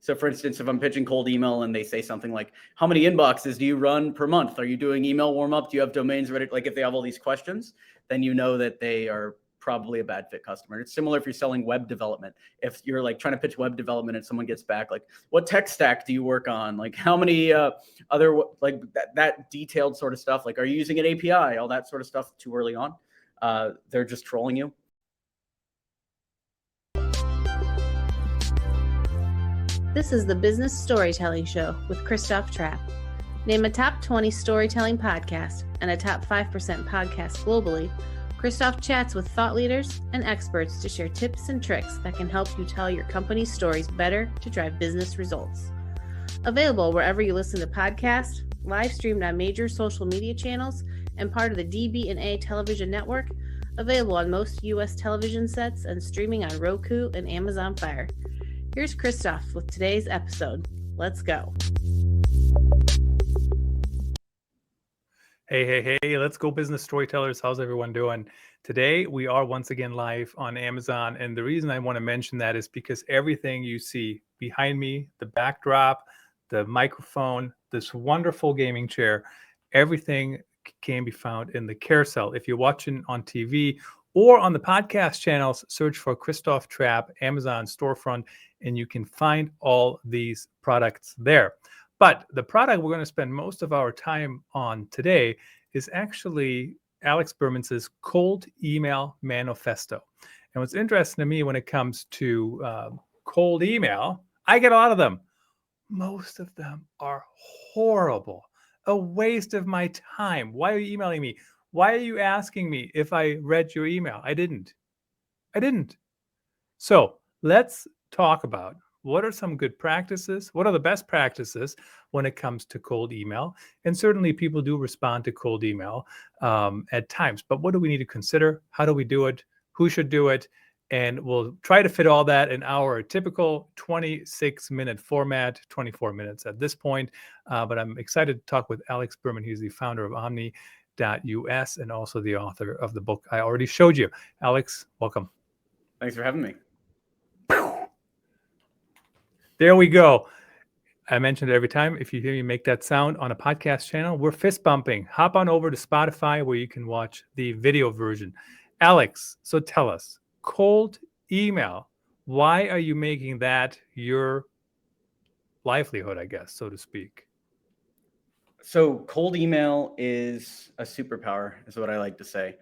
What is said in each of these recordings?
So for instance, if I'm pitching cold email and they say something like, how many inboxes do you run per month? Are you doing email warm up? Do you have domains ready? Like if they have all these questions, then you know that they are probably a bad fit customer. It's similar if you're selling web development. If you're like trying to pitch web development and someone gets back like, what tech stack do you work on? Like how many other like that detailed sort of stuff, like are you using an API, all that sort of stuff too early on. They're just trolling you. This is the Business Storytelling Show with Christoph Trapp. Name a top 20 storytelling podcast and a top 5% podcast globally. Christoph chats with thought leaders and experts to share tips and tricks that can help you tell your company's stories better to drive business results. Available wherever you listen to podcasts, live streamed on major social media channels, and part of the DB&A television network. Available on most U.S. television sets and streaming on Roku and Amazon Fire. Here's Christoph with today's episode. Let's go. Hey, let's go business storytellers. How's everyone doing? Today, we are once again live on Amazon. And the reason I want to mention that is because everything you see behind me, the backdrop, the microphone, this wonderful gaming chair, everything can be found in the carousel. If you're watching on TV or on the podcast channels, search for Christoph Trapp, Amazon storefront, and you can find all these products there. But the product we're going to spend most of our time on today is actually Alex Berman's Cold Email Manifesto. And what's interesting to me when it comes to cold email, I get a lot of them. Most of them are horrible, a waste of my time. Why are you emailing me? Why are you asking me if I read your email? I didn't. So let's talk about what are some good practices? What are the best practices when it comes to cold email? And certainly people do respond to cold email at times. But what do we need to consider? How do we do it? Who should do it? And we'll try to fit all that in our typical 26-minute format, 24 minutes at this point. But I'm excited to talk with Alex Berman. He's the founder of Omni.us and also the author of the book I already showed you. Alex, welcome. Thanks for having me. There we go. I mentioned it every time. If you hear me make that sound on a podcast channel, we're fist bumping. Hop on over to Spotify where you can watch the video version. Alex, so tell us, cold email, why are you making that your livelihood, I guess, so to speak? So cold email is a superpower, is what I like to say.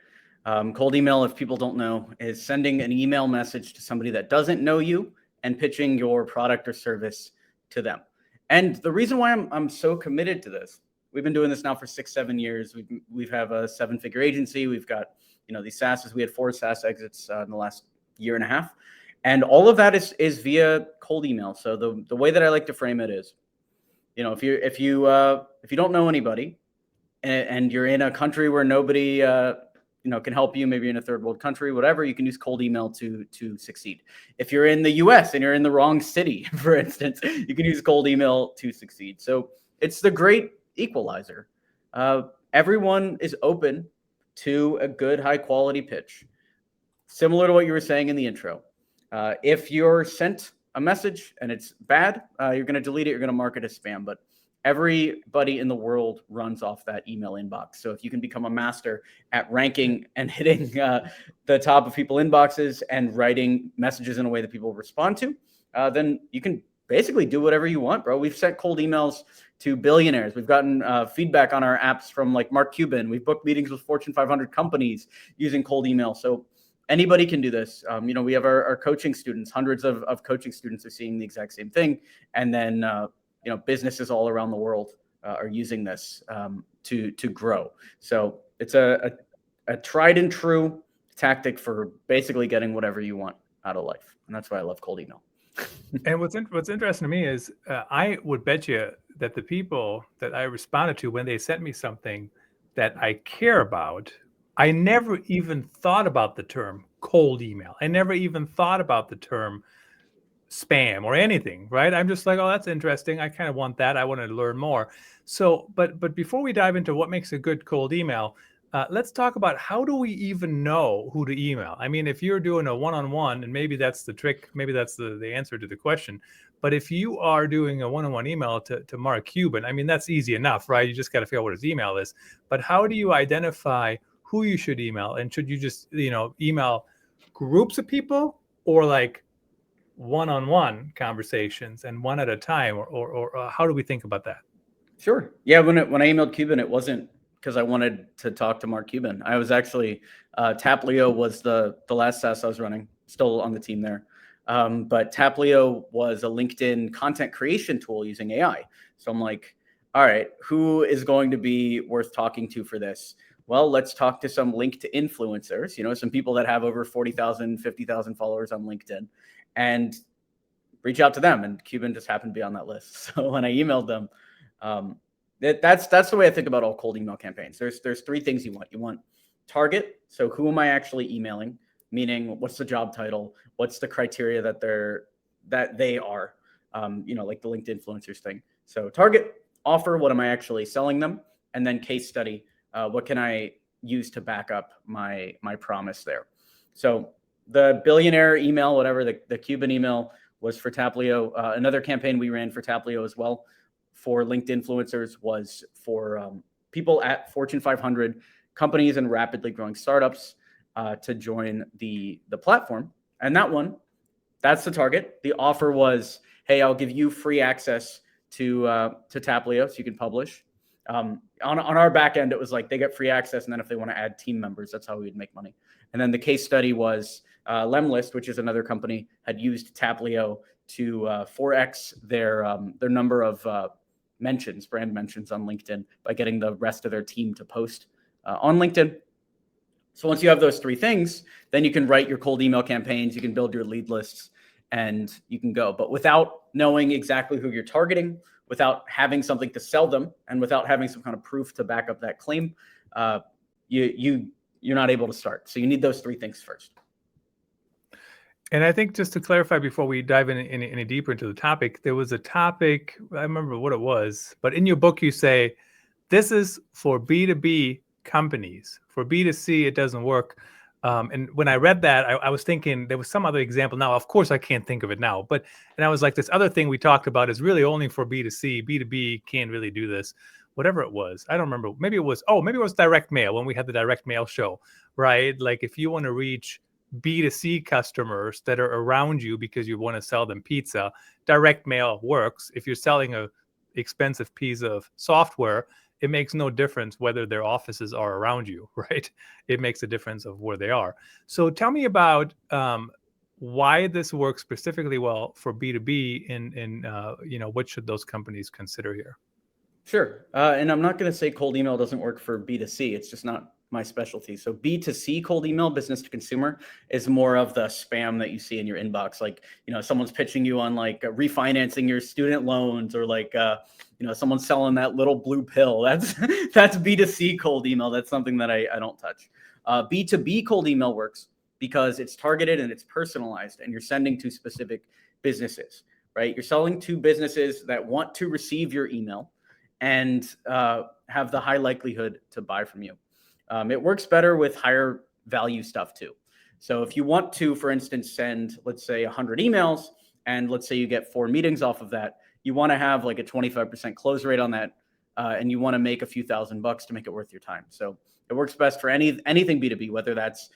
Cold email, if people don't know, is sending an email message to somebody that doesn't know you and pitching your product or service to them. And the reason why I'm so committed to this, we've been doing this now for 6-7 years. We've have a 7-figure agency. We've got, these SaaSes. We had 4 SaaS exits in the last year and a half. And all of that is via cold email. So the way that I like to frame it is, if you don't know anybody and you're in a country where nobody can help you, maybe you're in a third world country, whatever, you can use cold email to succeed. If you're in the US and you're in the wrong city, for instance, you can use cold email to succeed. So it's the great equalizer. Everyone is open to a good, high quality pitch. Similar to what you were saying in the intro. If you're sent a message and it's bad, you're going to delete it. You're going to mark it as spam. But everybody in the world runs off that email inbox. So if you can become a master at ranking and hitting the top of people's inboxes and writing messages in a way that people respond to, then you can basically do whatever you want, bro. We've sent cold emails to billionaires. We've gotten feedback on our apps from like Mark Cuban. We've booked meetings with Fortune 500 companies using cold email. So anybody can do this. We have our coaching students, hundreds of coaching students are seeing the exact same thing. And then, businesses all around the world are using this to grow. So it's a tried and true tactic for basically getting whatever you want out of life. And that's why I love cold email. And what's interesting to me is I would bet you that the people that I responded to when they sent me something that I care about, I never even thought about the term cold email. I never even thought about the term spam or anything, right? I'm just like, oh, that's interesting. I kind of want that. I want to learn more. So, but before we dive into what makes a good cold email, let's talk about how do we even know who to email? I mean, if you're doing a one-on-one, and maybe that's the trick, maybe that's the answer to the question, But if you are doing a one-on-one email to Mark Cuban, I mean, that's easy enough, right? You just got to figure out what his email is. But how do you identify who you should email? And should you just, email groups of people, or like one-on-one conversations and one at a time, or how do we think about that? Sure. Yeah. When I emailed Cuban, it wasn't because I wanted to talk to Mark Cuban. I was actually, Taplio was the last SaaS I was running, still on the team there. But Taplio was a LinkedIn content creation tool using AI. So I'm like, all right, who is going to be worth talking to for this? Well, let's talk to some LinkedIn influencers, some people that have over 40,000, 50,000 followers on LinkedIn, and reach out to them. And Cuban just happened to be on that list. So when I emailed them, that's the way I think about all cold email campaigns. There's three things you want. You want target. So who am I actually emailing? Meaning, what's the job title? What's the criteria that they are? Like the LinkedIn influencers thing. So target, offer, what am I actually selling them? And then case study, what can I use to back up my promise there? So the billionaire email, whatever, the Cuban email was for Taplio. Another campaign we ran for Taplio as well for LinkedIn influencers was for people at Fortune 500 companies and rapidly growing startups to join the platform. And that's the target. The offer was, hey, I'll give you free access to Taplio so you can publish. On our back end, it was like they get free access, and then if they want to add team members, that's how we would make money. And then the case study was Lemlist, which is another company, had used Taplio to 4x their number of brand mentions on LinkedIn by getting the rest of their team to post on LinkedIn. So once you have those three things, then you can write your cold email campaigns, you can build your lead lists, and you can go. But without knowing exactly who you're targeting, without having something to sell them, and without having some kind of proof to back up that claim, you're not able to start. So you need those three things first. And I think, just to clarify before we dive any deeper into the topic, there was a topic, I remember what it was, but in your book you say, this is for B2B companies. For B2C, it doesn't work. And when I read that, I was thinking there was some other example. Now, of course, I can't think of it now. And I was like, this other thing we talked about is really only for B2C. B2B can't really do this. Whatever it was, I don't remember. Maybe it was direct mail, when we had the direct mail show, right? Like if you want to reach B2C customers that are around you because you want to sell them pizza, direct mail works. If you're selling a expensive piece of software, it makes no difference whether their offices are around you, right? It makes a difference of where they are. So tell me about why this works specifically well for B2B, and what should those companies consider here? Sure. And I'm not going to say cold email doesn't work for B2C. It's just not my specialty. So B2C cold email, business to consumer, is more of the spam that you see in your inbox. Like, someone's pitching you on like refinancing your student loans, or like, someone's selling that little blue pill. That's B2C cold email. That's something that I don't touch. B2B cold email works because it's targeted and it's personalized, and you're sending to specific businesses, right? You're selling to businesses that want to receive your email and have the high likelihood to buy from you. It works better with higher value stuff too. So if you want to, for instance, send, let's say 100 emails, and let's say you get 4 meetings off of that, you want to have like a 25% close rate on that. And you want to make a few $1,000s to make it worth your time. So it works best for anything B2B, whether that's,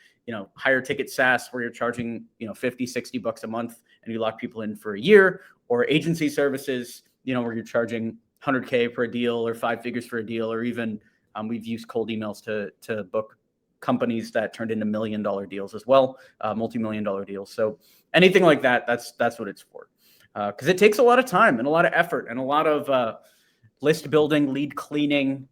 higher ticket SaaS where you're charging, $50, $60 a month and you lock people in for a year, or agency services, where you're charging 100K per deal or 5 figures for a deal, or even we've used cold emails to book companies that turned into $1 million deals as well, multi-million-dollar deals. So anything like that, that's what it's for. Because it takes a lot of time and a lot of effort and a lot of list building, lead cleaning,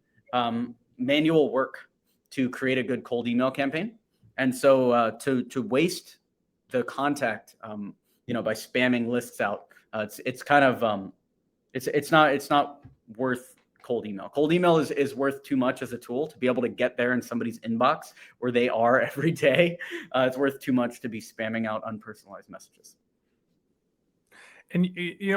manual work to create a good cold email campaign. And so to waste the contact, by spamming lists out, it's kind of it's not worth cold email. Cold email is worth too much as a tool to be able to get there in somebody's inbox where they are every day. It's worth too much to be spamming out unpersonalized messages. And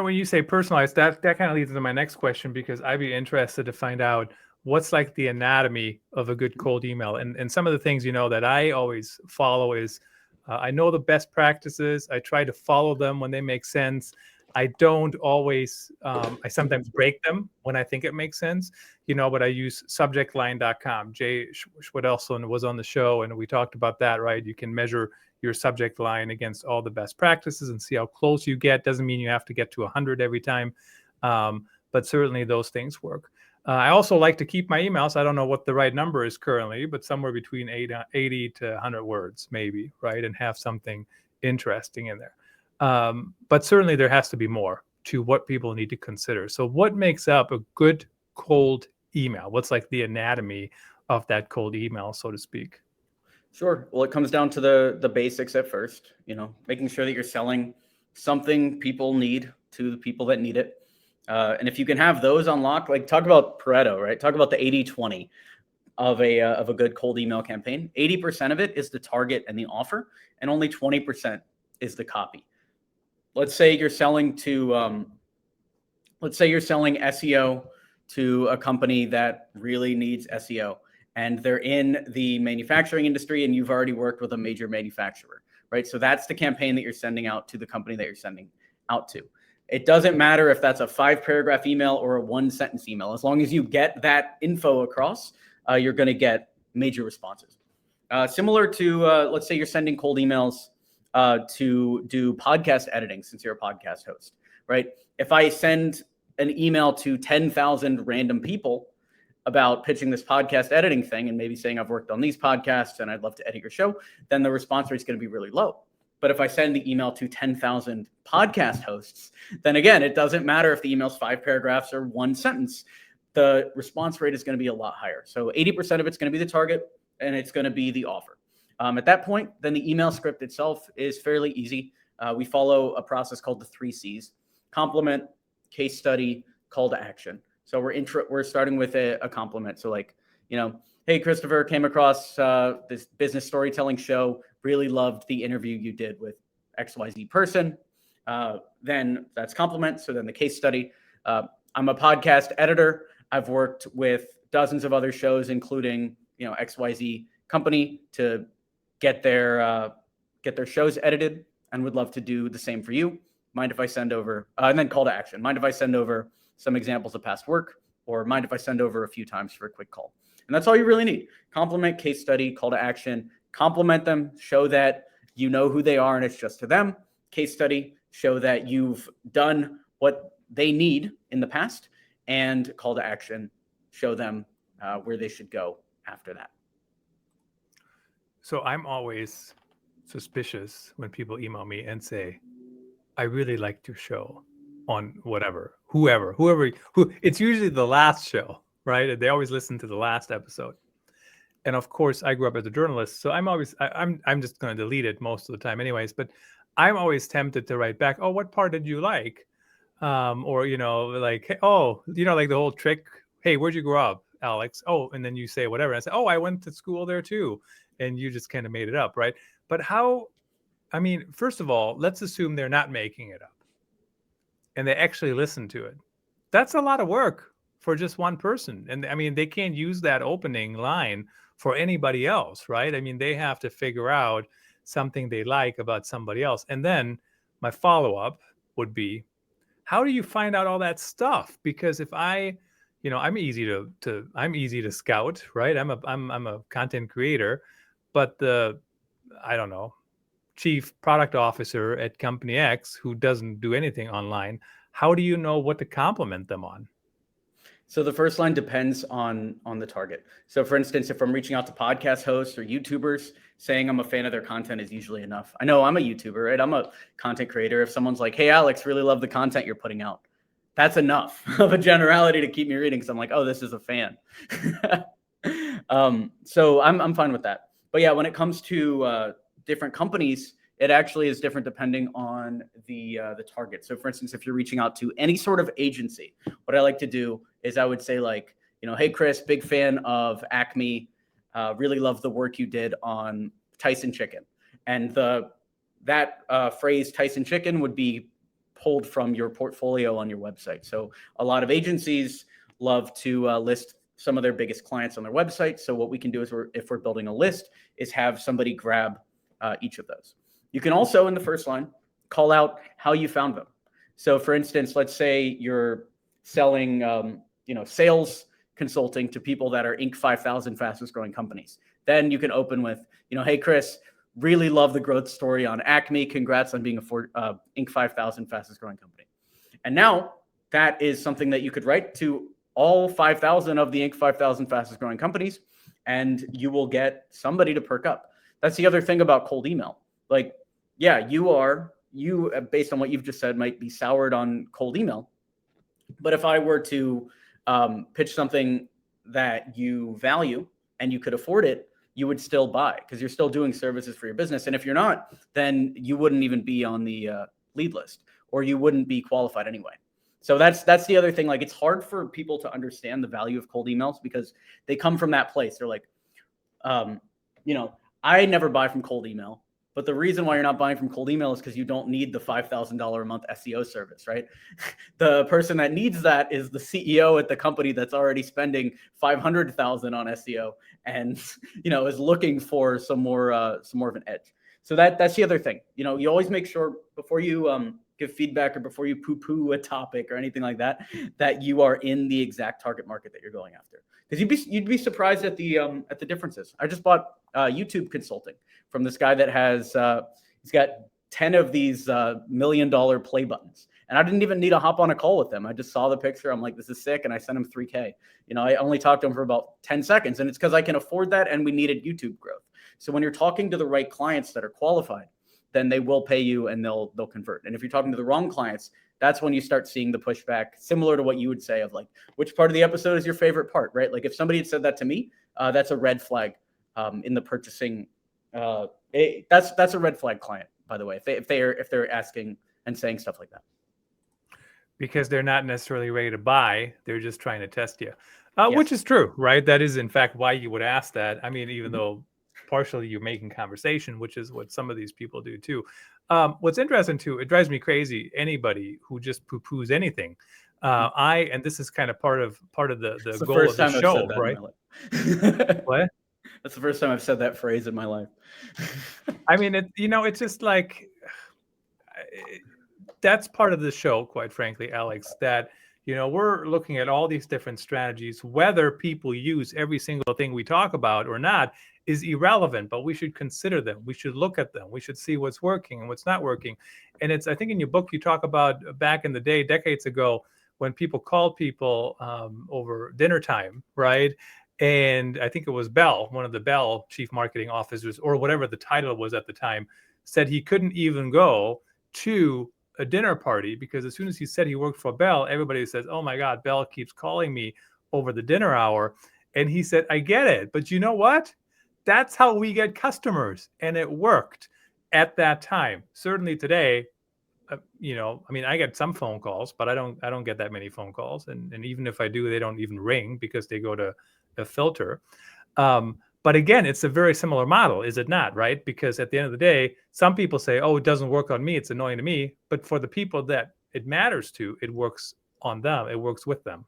when you say personalized, that kind of leads into my next question, because I'd be interested to find out what's like the anatomy of a good cold email. And some of the things that I always follow is I know the best practices. I try to follow them when they make sense. I don't always, I sometimes break them when I think it makes sense, but I use subjectline.com. Jay Schwedelson was on the show and we talked about that, right? You can measure your subject line against all the best practices and see how close you get. Doesn't mean you have to get to 100 every time, but certainly those things work. I also like to keep my emails. I don't know what the right number is currently, but somewhere between 80 to 100 words, maybe, right? And have something interesting in there. But certainly there has to be more to what people need to consider. So what makes up a good cold email? What's like the anatomy of that cold email, so to speak? Sure. Well, it comes down to the basics at first, making sure that you're selling something people need to the people that need it. And if you can have those unlocked, like talk about Pareto, right? Talk about the 80-20 of a good cold email campaign. 80% of it is the target and the offer, and only 20% is the copy. Let's say you're selling SEO to a company that really needs SEO, and they're in the manufacturing industry, and you've already worked with a major manufacturer, right? So that's the campaign that you're sending out to the company that you're sending out to. It doesn't matter if that's a 5-paragraph email or a 1-sentence email. As long as you get that info across, you're going to get major responses. Similar to, let's say you're sending cold emails to do podcast editing, since you're a podcast host, right? If I send an email to 10,000 random people about pitching this podcast editing thing and maybe saying I've worked on these podcasts and I'd love to edit your show, then the response rate is going to be really low. But if I send the email to 10,000 podcast hosts, then again, it doesn't matter if the email's 5 paragraphs or 1 sentence. The response rate is going to be a lot higher. So 80% of it's going to be the target and it's going to be the offer. At that point, then the email script itself is fairly easy. We follow a process called the 3 C's: compliment, case study, call to action. So we're starting with a compliment. So like, hey, Christopher, came across this business storytelling show. Really loved the interview you did with XYZ person. Then that's compliment. So then the case study. I'm a podcast editor. I've worked with dozens of other shows, including XYZ company, to get their shows edited, and would love to do the same for you. Mind if I send over, and then call to action. Mind if I send over some examples of past work, or mind if I send over a few times for a quick call? And that's all you really need. Compliment, case study, call to action. Compliment them, show that you know who they are and it's just to them. Case study, show that you've done what they need in the past. And call to action, show them where they should go after that. So I'm always suspicious when people email me and say, I really liked your show on whatever, whoever, it's usually the last show, right? They always listen to the last episode. And of course, I grew up as a journalist, so I'm just going to delete it most of the time anyways, but I'm always tempted to write back, oh, what part did you like? Or, like, hey, oh, like the whole trick, hey, where'd you grow up, Alex? Oh, and then you say whatever. And I say, oh, I went to school there too. And you just kind of made it up, right? But first of all, let's assume they're not making it up and they actually listen to it. That's a lot of work for just one person. And they can't use that opening line for anybody else, right? They have to figure out something they like about somebody else. And then my follow-up would be, how do you find out all that stuff? Because if I'm easy to scout, right? I'm a content creator, but chief product officer at company X who doesn't do anything online, how do you know what to compliment them on? So the first line depends on the target. So for instance, if I'm reaching out to podcast hosts or YouTubers, saying I'm a fan of their content is usually enough. I know I'm a YouTuber, right? I'm a content creator. If someone's like, hey, Alex, really love the content you're putting out, that's enough of a generality to keep me reading. So I'm like, oh, this is a fan. So I'm fine with that. But yeah, when it comes to different companies, it actually is different depending on the target. So for instance, if you're reaching out to any sort of agency, what I like to do is I would say like, hey, Chris, big fan of Acme. Really love the work you did on Tyson Chicken. And that phrase Tyson Chicken would be pulled from your portfolio on your website. So a lot of agencies love to list some of their biggest clients on their website. So what we can do is if we're building a list is have somebody grab each of those. You can also, in the first line, call out how you found them. So for instance, let's say you're selling, sales consulting to people that are Inc. 5000 fastest growing companies. Then you can open with, hey, Chris, really love the growth story on Acme. Congrats on being a Inc. 5000 fastest growing company. And now that is something that you could write to all 5,000 of the Inc. 5,000 fastest growing companies, and you will get somebody to perk up. That's the other thing about cold email. Like, yeah, you based on what you've just said, might be soured on cold email. But if I were to pitch something that you value and you could afford it, you would still buy because you're still doing services for your business. And if you're not, then you wouldn't even be on the lead list, or you wouldn't be qualified anyway. So that's the other thing. Like, it's hard for people to understand the value of cold emails because they come from that place. They're like, I never buy from cold email. But the reason why you're not buying from cold email is because you don't need the $5,000 a month SEO service, right? The person that needs that is the CEO at the company that's already spending $500,000 on SEO and is looking for some more of an edge. So that's the other thing. You always make sure before you give feedback or before you poo-poo a topic or anything like that, that you are in the exact target market that you're going after. Because you'd be surprised at the differences. I just bought YouTube consulting from this guy that has he's got 10 of these $1 million play buttons, and I didn't even need to hop on a call with him. I just saw the picture. I'm like, this is sick, and I sent him $3K. I only talked to him for about 10 seconds, and it's because I can afford that, and we needed YouTube growth. So when you're talking to the right clients that are qualified, then they will pay you and they'll convert. And if you're talking to the wrong clients, that's when you start seeing the pushback, similar to what you would say of like, which part of the episode is your favorite part, right? Like if somebody had said that to me, that's a red flag in the purchasing. That's a red flag client, by the way, if they're asking and saying stuff like that. Because they're not necessarily ready to buy. They're just trying to test you, Yes. Which is true, right? That is, in fact, why you would ask that. I mean, even though partially you're making conversation, which is what some of these people do too. What's interesting too, it drives me crazy, anybody who just poo-poos anything. And this is kind of part of the goal of the show, right? What? That's the first time I've said that phrase in my life. I mean, it's just like, that's part of the show, quite frankly, Alex, that, we're looking at all these different strategies. Whether people use every single thing we talk about or not is irrelevant, but we should consider them. We should look at them. We should see what's working and what's not working. And I think in your book, you talk about back in the day, decades ago, when people called people over dinner time, right? And I think it was Bell, one of the Bell chief marketing officers, or whatever the title was at the time, said he couldn't even go to a dinner party because as soon as he said he worked for Bell, everybody says, oh my God, Bell keeps calling me over the dinner hour. And he said, I get it. But you know what? That's how we get customers. And it worked at that time. Certainly today, I mean, I get some phone calls, but I don't get that many phone calls. And even if I do, they don't even ring because they go to a filter. But again, it's a very similar model, is it not, right? Because at the end of the day, some people say, oh, it doesn't work on me. It's annoying to me. But for the people that it matters to, it works on them. It works with them.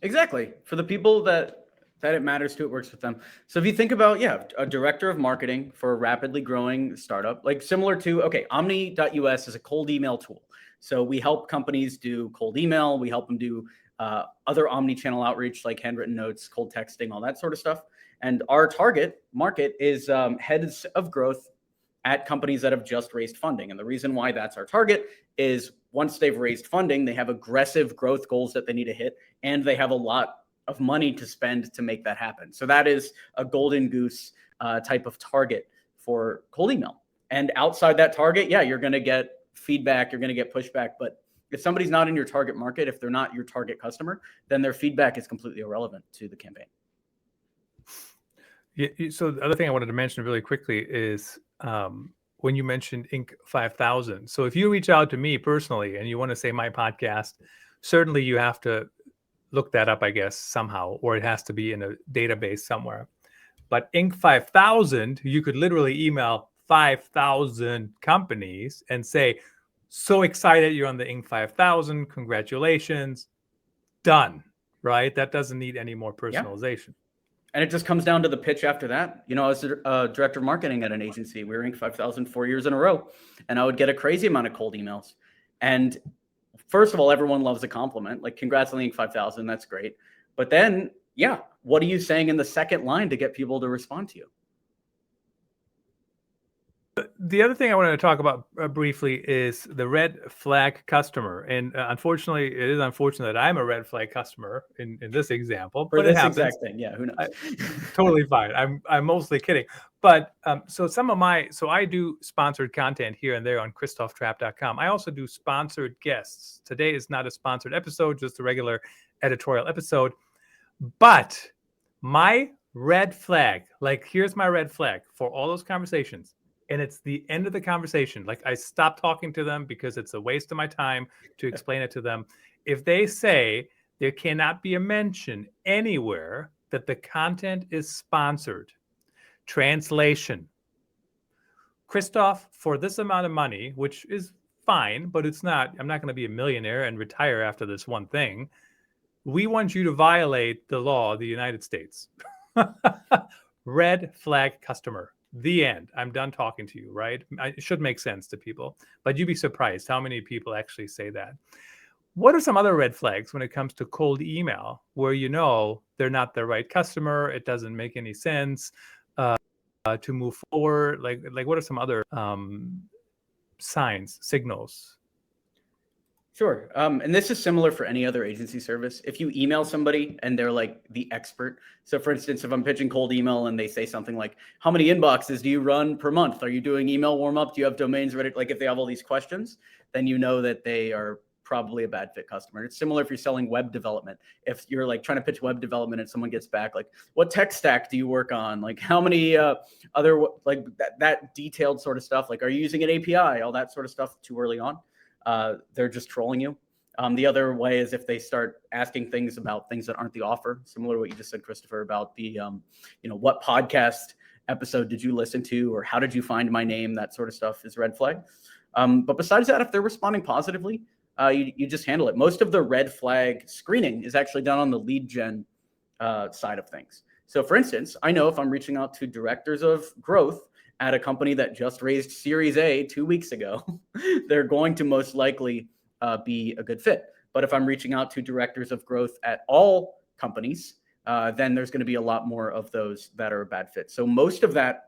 Exactly. For the people that it matters to, it works with them. So if you think about, a director of marketing for a rapidly growing startup, like similar to, Omni.us is a cold email tool. So we help companies do cold email. We help them do other omni-channel outreach like handwritten notes, cold texting, all that sort of stuff. And our target market is heads of growth at companies that have just raised funding. And the reason why that's our target is once they've raised funding, they have aggressive growth goals that they need to hit, and they have a lot of money to spend to make that happen. So that is a golden goose type of target for cold email. And outside that target, you're going to get feedback, you're going to get pushback. But if somebody's not in your target market, if they're not your target customer, then their feedback is completely irrelevant to the campaign. Yeah, so the other thing I wanted to mention really quickly is when you mentioned Inc. 5000. So if you reach out to me personally and you want to say my podcast, certainly you have to look that up, I guess, somehow, or it has to be in a database somewhere. But Inc. 5000, you could literally email 5,000 companies and say, so excited you're on the Inc. 5000, congratulations, done, right? That doesn't need any more personalization. And it just comes down to the pitch after that. I was a director of marketing at an agency. We were Inc. 5000 4 years in a row, and I would get a crazy amount of cold emails. And first of all, everyone loves a compliment. Like, congrats on the Inc. 5000. That's great. But then, yeah, what are you saying in the second line to get people to respond to you? The other thing I wanted to talk about briefly is the red flag customer. And unfortunately, it is unfortunate that I'm a red flag customer in this example. For but it this happens. exact thing. Yeah, who knows? Totally fine. I'm mostly kidding. But so I do sponsored content here and there on ChristophTrapp.com. I also do sponsored guests. Today is not a sponsored episode, just a regular editorial episode. But my red flag, like, here's my red flag for all those conversations. And it's the end of the conversation. Like, I stop talking to them because it's a waste of my time to explain it to them. If they say there cannot be a mention anywhere that the content is sponsored. Translation. Christoph, for this amount of money, which is fine, but it's not, I'm not going to be a millionaire and retire after this one thing. We want you to violate the law of the United States. Red flag customer. The end. I'm done talking to you, right? It should make sense to people, but you'd be surprised how many people actually say that. What are some other red flags when it comes to cold email where you know they're not the right customer? It doesn't make any sense to move forward. Like what are some other signs, signals? Sure. And this is similar for any other agency service. If you email somebody and they're like the expert. So for instance, if I'm pitching cold email and they say something like, how many inboxes do you run per month? Are you doing email warm up? Do you have domains ready? Like, if they have all these questions, then you know that they are probably a bad fit customer. It's similar if you're selling web development. If you're like trying to pitch web development and someone gets back, like, what tech stack do you work on? Like, how many other, like that detailed sort of stuff, like, are you using an API? All that sort of stuff too early on. They're just trolling you. The other way is if they start asking things about things that aren't the offer, similar to what you just said, Christopher, about the, what podcast episode did you listen to, or how did you find my name? That sort of stuff is red flag. But besides that, if they're responding positively, you just handle it. Most of the red flag screening is actually done on the lead gen side of things. So for instance, I know if I'm reaching out to directors of growth at a company that just raised Series A 2 weeks ago, they're going to most likely be a good fit. But if I'm reaching out to directors of growth at all companies, then there's going to be a lot more of those that are a bad fit. So most of that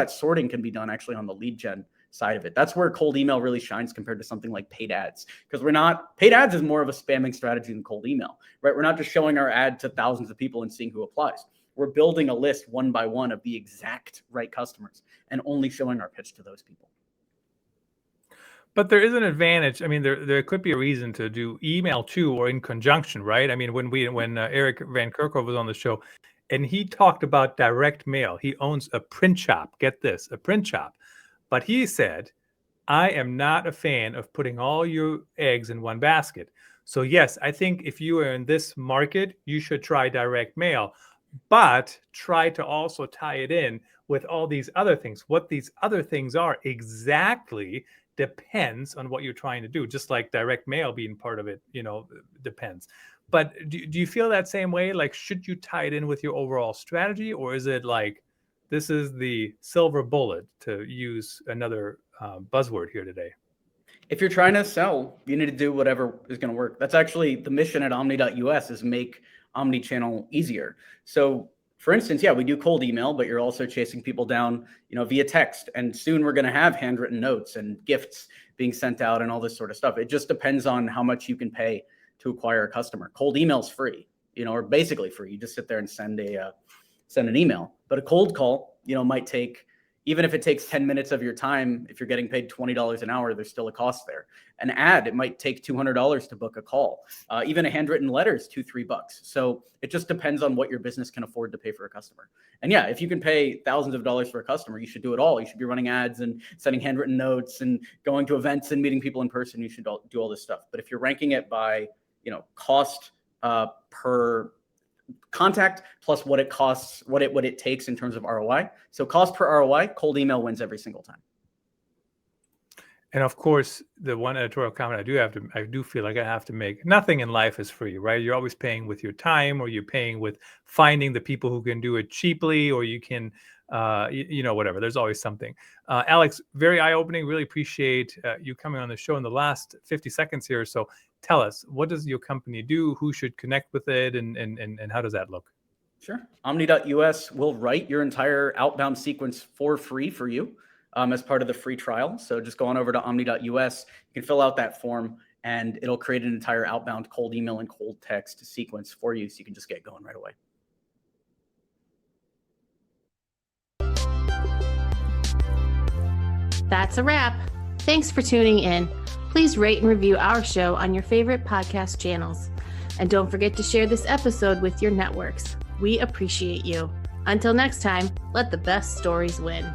sorting can be done actually on the lead gen side of it. That's where cold email really shines compared to something like paid ads, because paid ads is more of a spamming strategy than cold email, right? We're not just showing our ad to thousands of people and seeing who applies. We're building a list one by one of the exact right customers and only showing our pitch to those people. But there is an advantage. I mean, there could be a reason to do email too, or in conjunction, right? I mean, when Eric Van Kerkhove was on the show, and he talked about direct mail. He owns a print shop. Get this, a print shop. But he said, I am not a fan of putting all your eggs in one basket. So yes, I think if you are in this market, you should try direct mail, but try to also tie it in with all these other things. What these other things are exactly depends on what you're trying to do, just like direct mail being part of it, depends. But do you feel that same way? Like, should you tie it in with your overall strategy, or is it like, this is the silver bullet, to use another buzzword here today? If you're trying to sell, you need to do whatever is going to work. That's actually the mission at omni.us, is make omni-channel easier. So for instance, yeah, we do cold email, but you're also chasing people down, via text. And soon we're going to have handwritten notes and gifts being sent out and all this sort of stuff. It just depends on how much you can pay to acquire a customer. Cold email is free, or basically free. You just sit there and send an email. But a cold call, might take, even if it takes 10 minutes of your time, if you're getting paid $20 an hour, there's still a cost there. An ad, it might take $200 to book a call. Even a handwritten letter is $2-3. So it just depends on what your business can afford to pay for a customer. And yeah, if you can pay thousands of dollars for a customer, you should do it all. You should be running ads and sending handwritten notes and going to events and meeting people in person. You should do all this stuff. But if you're ranking it by, cost per contact plus what it costs, what it takes in terms of ROI. So cost per ROI, cold email wins every single time. And of course, the one editorial comment I do feel like I have to make: nothing in life is free, right? You're always paying with your time, or you're paying with finding the people who can do it cheaply, or you can whatever. There's always something. Alex, very eye-opening. Really appreciate you coming on the show in the last 50 seconds here. So tell us, what does your company do? Who should connect with it? And how does that look? Sure. Omni.us will write your entire outbound sequence for free for you as part of the free trial. So just go on over to omni.us. You can fill out that form, and it'll create an entire outbound cold email and cold text sequence for you, so you can just get going right away. That's a wrap. Thanks for tuning in. Please rate and review our show on your favorite podcast channels. And don't forget to share this episode with your networks. We appreciate you. Until next time, let the best stories win.